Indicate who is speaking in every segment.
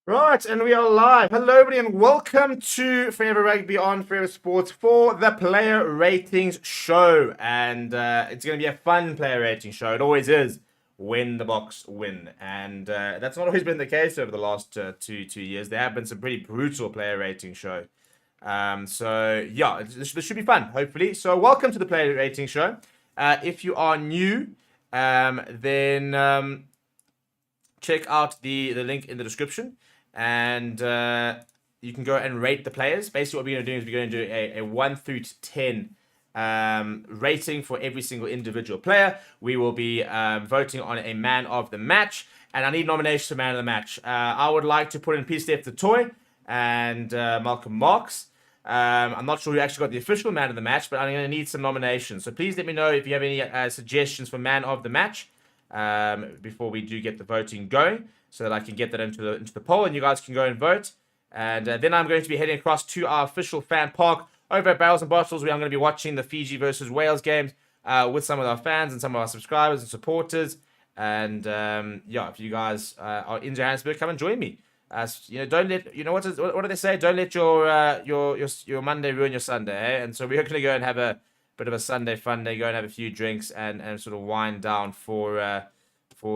Speaker 1: Right, and we are live. Hello, everybody, and welcome to Forever Rugby on Forever Sports for the Player Ratings Show. And it's going to be a fun player rating show. It always is. When the Boks win, and that's not always been the case over the last two years. There have been some pretty brutal player rating show. So yeah, this should be fun, hopefully. So welcome to the player rating show. If you are new, then check out the link in the description. And you can go and rate the players. Basically, what we're going to do is we're going to do a 1 through to 10 rating for every single individual player. We will be voting on a man of the match. And I need nominations for man of the match. I would like to put in BITDEFENDER and Malcolm Marx. I'm not sure who actually got the official man of the match, but I'm going to need some nominations. So please let me know if you have any suggestions for man of the match before we do get the voting going, so that I can get that into the poll and you guys can go and vote. And then I'm going to be heading across to our official fan park over at Barrels and Bottles, where I'm going to be watching the Fiji versus Wales games with some of our fans and some of our subscribers and supporters. And yeah, if you guys are in Johannesburg, come and join me. Don't let what do they say? Don't let your Monday ruin your Sunday. Eh? And so we're going to go and have a bit of a Sunday fun day. Go and have a few drinks and sort of wind down for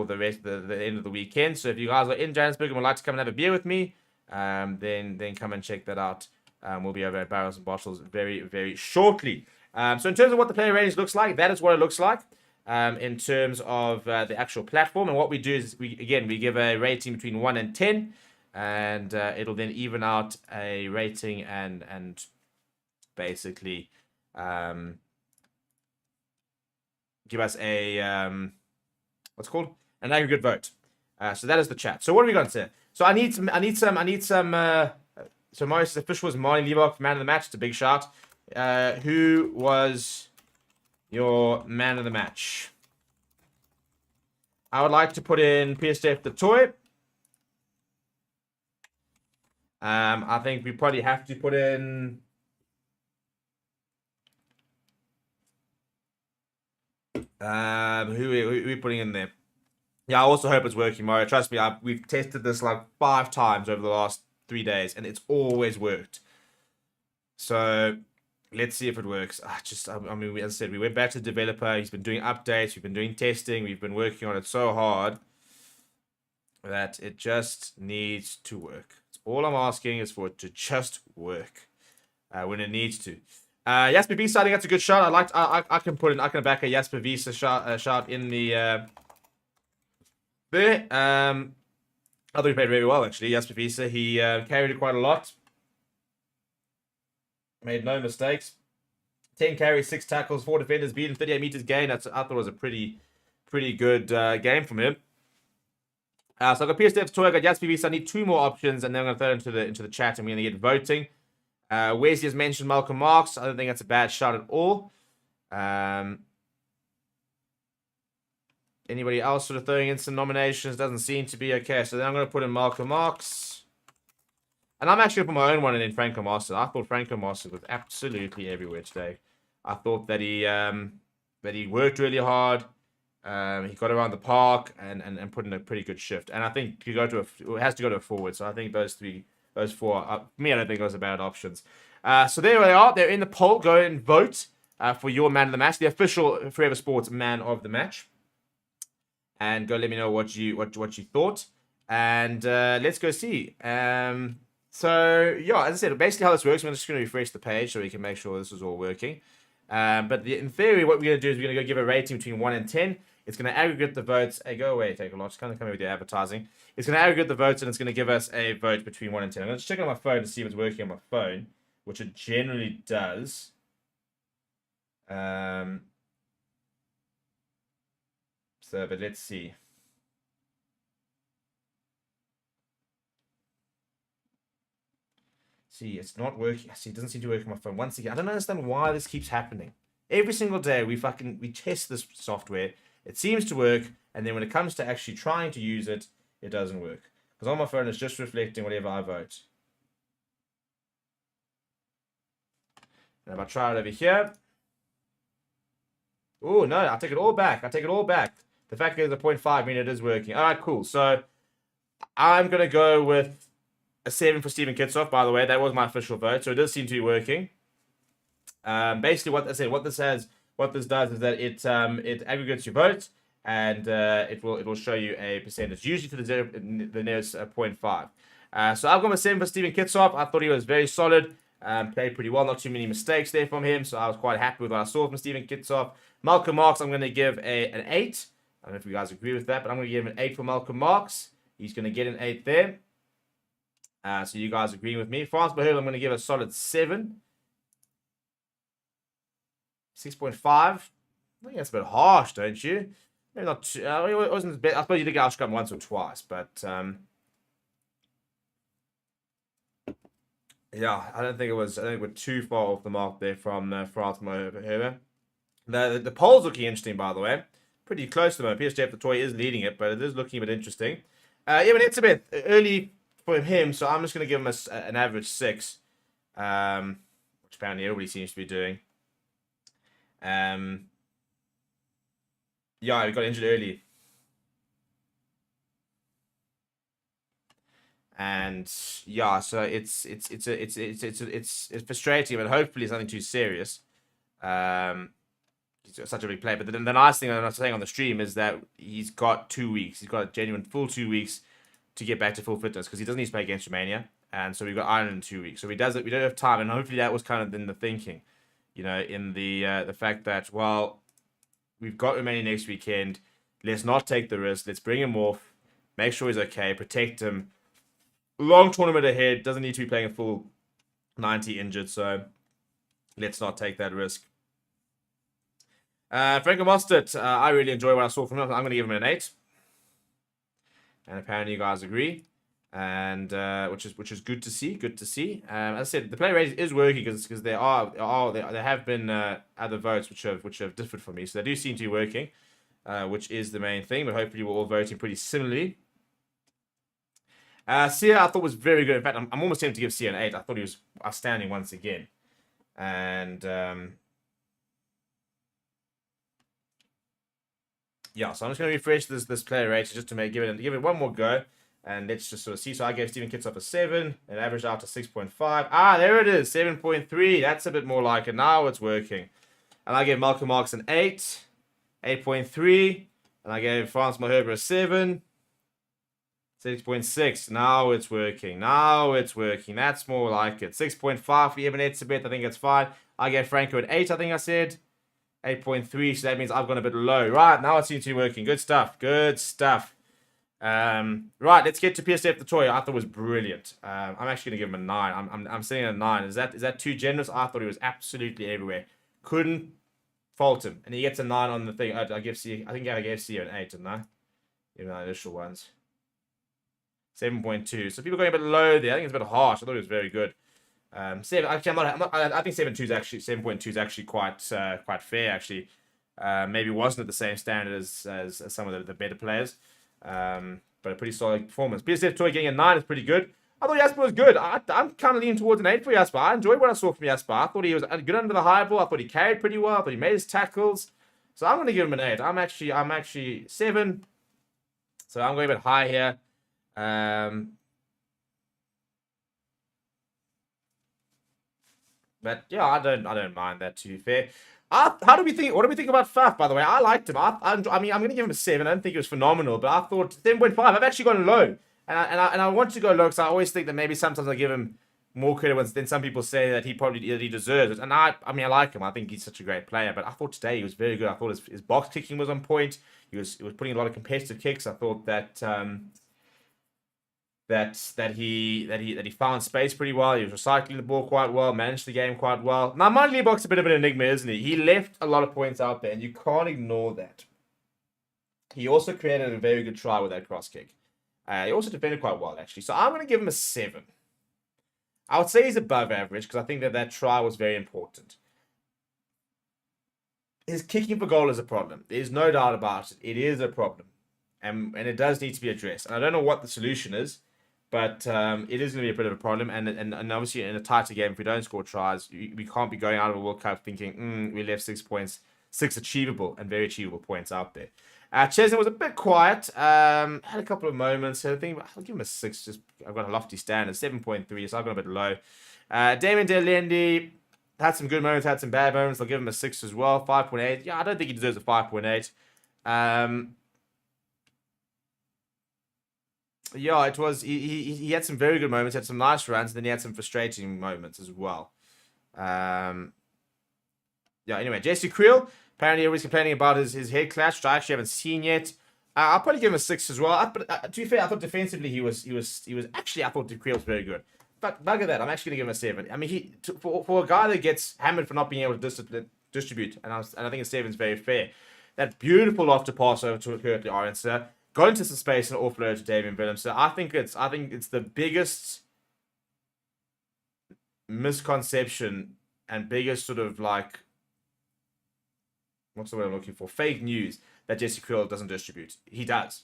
Speaker 1: the rest of the end of the weekend. So if you guys are in Johannesburg and would like to come and have a beer with me, then come and check that out. We'll be over at Barrels and Bottles very, very shortly. So in terms of what the player ratings looks like, that is what it looks like in terms of the actual platform. And what we do is, we give a rating between 1 and 10, and it'll then even out a rating and basically give us a what's it called? An aggregate vote. So that is the chat. So what are we going to say? So I need some. So Morris' official was Marnie Liebach for man of the match. It's a big shout. Who was your man of the match? I would like to put in BITDEFENDER. I think we probably have to put in. Who are we putting in there? Yeah, I also hope it's working, Mario. Trust me, we've tested this like 5 times over the last 3 days, and it's always worked. So let's see if it works. I mean, as I said, we went back to the developer. He's been doing updates. We've been doing testing. We've been working on it so hard that it just needs to work. All I'm asking is for it to just work when it needs to. Jasper Visa, I think that's a good shot. I can back a Jasper Visa shot in the there. I thought he played very well, actually. Jasper Visa, he carried it quite a lot. Made no mistakes. 10 carries, 6 tackles, 4 defenders, beaten, 38 meters gain. I thought it was a pretty good game from him. So I've got BITDEFENDER, I've got Jasper Visa. I need 2 more options, and then I'm going to throw it into the chat, and we're going to get voting. Wesley has mentioned Malcolm Marx. I don't think that's a bad shot at all. Anybody else sort of throwing in some nominations? Doesn't seem to be. Okay, so then I'm going to put in Malcolm Marx. And I'm actually going to put my own one in Franco Master. I thought Franco Master was absolutely everywhere today. I thought that he worked really hard. He got around the park and put in a pretty good shift. And I think it has to go to a forward. So I think those 4, for me, I don't think those are bad options. So there they are. They're in the poll. Go and vote for your man of the match, the official Forever Sports man of the match. And go let me know what you thought. And let's go see. So yeah, as I said, basically how this works, I'm just going to refresh the page so we can make sure this is all working. But in theory, what we're going to do is we're going to go give a rating between 1 and 10. It's going to aggregate the votes. Hey, go away, take a lot. Just kind of come here with your advertising. It's going to aggregate the votes, and it's going to give us a vote between 1 and 10. I'm going to check on my phone to see if it's working on my phone, which it generally does. But let's see. See, it's not working. See, it doesn't seem to work on my phone. Once again, I don't understand why this keeps happening. Every single day, we test this software. It seems to work, and then when it comes to actually trying to use it, it doesn't work. Because on my phone, it's just reflecting whatever I vote. And if I try it over here... Oh, no, I take it all back. The fact that there's a 0.5 means it is working. All right, cool. So I'm going to go with a 7 for Steven Kitsoff, by the way. That was my official vote, so it does seem to be working. Basically, what this does is that it aggregates your votes, and it will show you a percentage, usually to the nearest 0.5. So I've got a 7 for Steven Kitsoff. I thought he was very solid. Played pretty well, not too many mistakes there from him, so I was quite happy with what I saw from Steven Kitsoff. Malcolm Marx, I'm going to give an 8. I don't know if you guys agree with that, but I'm going to give him an 8 for Malcolm Marx. He's going to get an 8 there. So you guys agreeing with me. Frans Beheerl, I'm going to give a solid 7. 6.5. I think that's a bit harsh, don't you? Maybe not too, it wasn't as bad. I suppose you did get outscrum once or twice, but yeah, I don't think we're too far off the mark there from Frans Beheerl. The poll's looking interesting, by the way. Pretty close to the moment. PSJF the toy is leading it, but it is looking a bit interesting. Yeah, but it's a bit early for him, so I'm just going to give him an average 6, which apparently everybody seems to be doing. Yeah, he got injured early, and yeah, so it's frustrating, but hopefully it's nothing too serious. He's such a big player, but the nice thing I'm not saying on the stream is that he's got 2 weeks. He's got a genuine full 2 weeks to get back to full fitness, because he doesn't need to play against Romania, and so we've got Ireland in 2 weeks. So he does it. We don't have time, and hopefully that was kind of in the thinking, you know, in the fact that, well, we've got Romania next weekend. Let's not take the risk. Let's bring him off, make sure he's okay, protect him. Long tournament ahead. Doesn't need to be playing a full 90 injured, so let's not take that risk. Franco Mostert, I really enjoy what I saw from him. I'm going to give him an 8. And apparently you guys agree, and which is good to see. Good to see. As I said, the play rate is working because there have been other votes which have differed from me, so they do seem to be working, which is the main thing. But hopefully we're all voting pretty similarly. Sia, I thought was very good. In fact, I'm almost tempted to give Sia an 8. I thought he was outstanding once again, and yeah, so I'm just going to refresh this player rate just to give it one more go, and let's just sort of see. So I gave Steven Kitsoff a 7, and averaged out to 6.5. Ah, there it is, 7.3. That's a bit more like it. Now it's working. And I gave Malcolm Marx an 8, 8.3, and I gave Frans Beheerl a 7, 6.6. Now it's working. Now it's working. That's more like it. 6.5 for Eben Etzebeth. I think it's fine. I gave Franco an 8, I think I said. 8.3, so that means I've gone a bit low. Right, now it seems to be working. Good stuff. Good stuff. Right, let's get to PSF the toy. I thought it was brilliant. I'm actually going to give him a 9. I'm sitting at a 9. Is that too generous? I thought he was absolutely everywhere. Couldn't fault him. And he gets a 9 on the thing. I think I gave C an 8, didn't I? Even the initial ones. 7.2. So people going a bit low there. I think it's a bit harsh. I thought it was very good. 7. Actually, I think 7.2 is actually quite fair. Actually, maybe wasn't at the same standard as some of the better players, but a pretty solid performance. PSF Toy getting a 9 is pretty good. I thought Jasper was good. I'm kind of leaning towards an 8 for Jasper. I enjoyed what I saw from Jasper. I thought he was good under the high ball. I thought he carried pretty well. I thought he made his tackles. So I'm going to give him an 8. I'm actually 7. So I'm going a bit high here. But yeah, I don't mind that, to be fair. What do we think about Faf, by the way? I liked him. I mean, I'm going to give him a 7. I don't think it was phenomenal, but I thought 7.5. I've actually gone low. And I want to go low because I always think that maybe sometimes I give him more credit than some people say that he deserves it. And I mean, I like him. I think he's such a great player. But I thought today he was very good. I thought his box kicking was on point. He was putting a lot of competitive kicks. I thought that that he found space pretty well. He was recycling the ball quite well, managed the game quite well. Now, Martin Leibach's a bit of an enigma, isn't he? He left a lot of points out there, and you can't ignore that. He also created a very good try with that cross kick. He also defended quite well, actually. So I'm going to give him a 7. I would say he's above average because I think that try was very important. His kicking for goal is a problem. There's no doubt about it. It is a problem. And it does need to be addressed. And I don't know what the solution is. But it is going to be a bit of a problem, and obviously in a tighter game, if we don't score tries, we can't be going out of a World Cup thinking we left 6 points, 6 achievable and very achievable points out there. Chesney was a bit quiet. Had a couple of moments. I think I'll give him a 6. Just I've got a lofty standard, 7.3, so I've gone a bit low. Damien Delendi had some good moments, had some bad moments. I'll give him a 6 as well, 5.8. Yeah, I don't think he deserves a 5.8. Yeah, it was. He had some very good moments, had some nice runs, and then he had some frustrating moments as well. Yeah. Anyway, Jesse Creel. Apparently, everybody's complaining about his head clash, which I actually haven't seen yet. I'll probably give him a 6 as well. But to be fair, I thought defensively he was actually, I thought Creel was very good. But bugger that, I'm actually gonna give him a 7. I mean, for a guy that gets hammered for not being able to distribute, and I think a 7 is very fair. That beautiful lofted pass over to Curtly Orenser, got into some space and offload to Davian Willems. So I think it's the biggest misconception and biggest sort of like, what's the word I'm looking for? Fake news that Jesse Creel doesn't distribute. He does.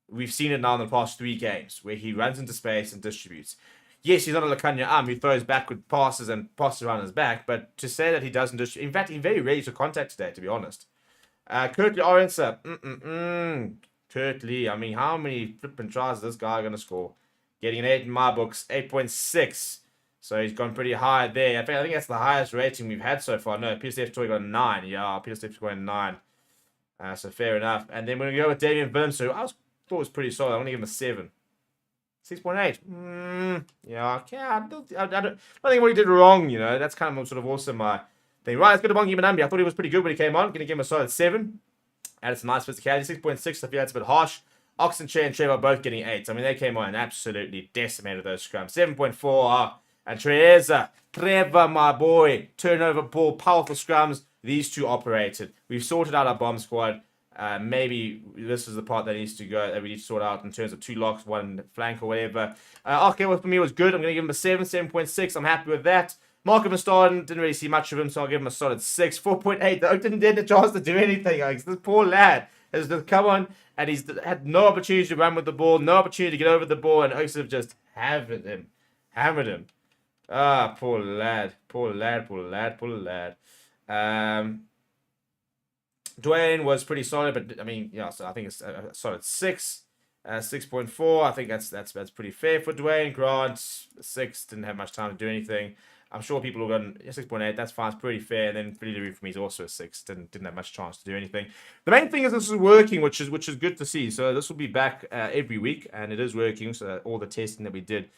Speaker 1: We've seen it now in the past 3 games where he runs into space and distributes. Yes, he's not a Lacanya who throws backward passes and passes around his back, but to say that he doesn't distribute, in fact, he very rarely took contact today, to be honest. Curtly Orenser. Curtly, I mean, how many flipping tries is this guy going to score? Getting an 8 in my books, 8.6. So he's gone pretty high there. I think that's the highest rating we've had so far. No, PSF Toy got a 9. Yeah, PSF got a 9. So fair enough. And then we're going to go with Davian Willems, who I thought was pretty solid. I'm going to give him a 7. 6.8. Yeah, I don't think what he did wrong, you know. That's kind of sort of also my thing. Right, let's go to Bongi Manambi. I thought he was pretty good when he came on. Going to give him a solid 7. Added some nice physicality. 6.6, I feel that's a bit harsh. Oxenchair and Trevor both getting 8. I mean, they came on and absolutely decimated those scrums. 7.4. And Trevor, my boy. Turnover ball, powerful scrums. These two operated. We've sorted out our bomb squad. Maybe this is the part that needs to go, that we need to sort out in terms of 2 locks, 1 flank or whatever. Okay, well, for me, it was good. I'm going to give him a 7, 7.6. I'm happy with that. Marco Verstappen, didn't really see much of him, so I'll give him a solid 6. 4.8. The Oak didn't get a chance to do anything. Like, this poor lad has just come on, and he's had no opportunity to run with the ball, no opportunity to get over the ball, and Oaks have just hammered him. Ah, poor lad. Dwayne was pretty solid, but I mean, yeah, so I think it's a solid 6. 6.4. I think that's pretty fair for Dwayne. Grant, 6, didn't have much time to do anything. I'm sure people will go 6.8. That's fine. It's pretty fair. And then Freely for me is also a 6. Didn't have much chance to do anything. The main thing is this is working, which is good to see. So this will be back every week, and it is working. So all the testing that we did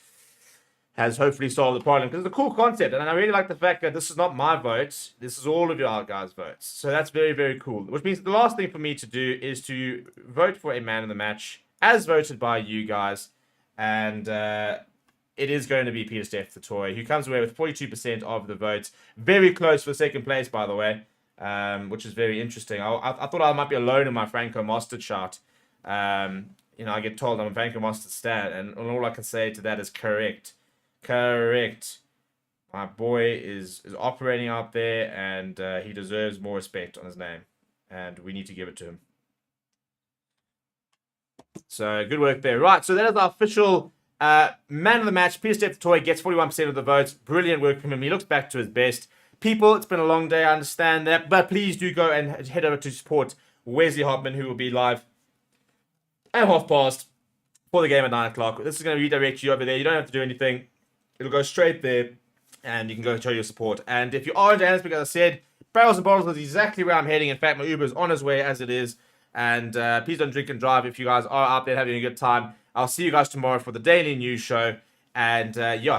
Speaker 1: has hopefully solved the problem, because it's a cool concept, and I really like the fact that this is not my vote. This is all of your guys' votes. So that's very, very cool. Which means the last thing for me to do is to vote for a man of the match as voted by you guys, and it is going to be Peter Steph the Toy, who comes away with 42% of the votes. Very close for second place, by the way, which is very interesting. I thought I might be alone in my Franco Mostert shot. You know, I get told I'm a Franco Mostert stat, and all I can say to that is correct. Correct. My boy is operating out there, and he deserves more respect on his name, and we need to give it to him. So good work there. Right, so that is our official man of the match. Peter Steph the Toy gets 41% of the votes. Brilliant work from him. He looks back to his best. People, it's been a long day, I understand that, but please do go and head over to support Wesley Hopman, who will be live at past for the game at 9 o'clock. This is going to redirect you over there. You don't have to do anything. It'll go straight there, and you can go show your support. And if you are in Johannesburg, as I said, Barrels and Bottles is exactly where I'm heading. In fact, my Uber is on his way as it is. And please don't drink and drive if you guys are out there having a good time. I'll see you guys tomorrow for the Daily News Show. And yeah,